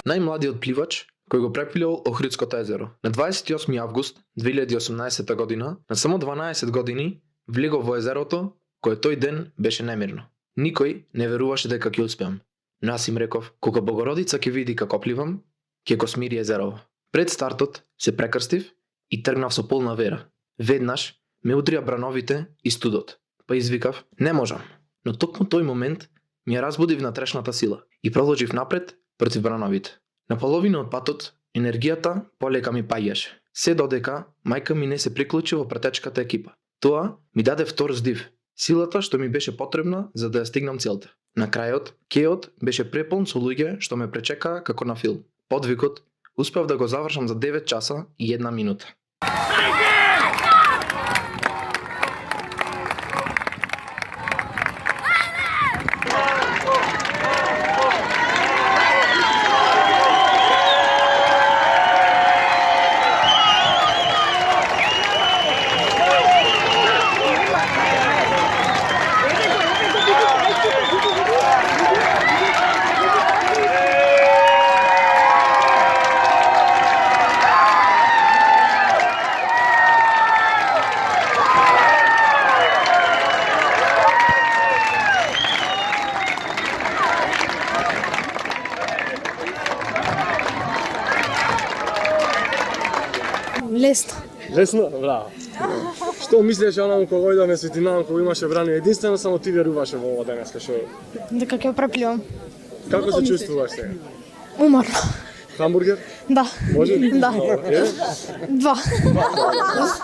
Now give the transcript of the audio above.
Најмладиот пливач кој го препилил Охридското езеро. На 28 август 2018 година, на само 12 години, влегол во езерото, кое тој ден беше немирно. Никој не веруваше дека ќе успеам. Но јас им реков, кога Богородица ќе види како пливам, ќе го смири езерово. Пред стартот се прекрстив и тргнав со полна вера. Веднаш ме удрија брановите и студот. Па извикав, не можам. Но токму тој момент ми ја разбуди внатрешната сила и продолжив напред против брановите. На половина од патот, енергијата полека ми паѓаше. Се додека мајка ми не се приклучи во претечката екипа. Тоа ми даде втор здив. Силата што ми беше потребна за да ја стигнам целта. На крајот, кеот беше преполн со луѓе што ме пречекаа како на филм. Подвигот успев да го завршам за 9 часа и 1 минута. Лесно. Лесно? Браво. Што мислеше онаму кога ојдовме со Тинан, кога имаше брани единствено, само ти веруваше во ова денеска, што... Дека ќе препливам. Како се чувствуваш сега? Уморно. Хамбургер? Да. Може ли? Да. Е? 2.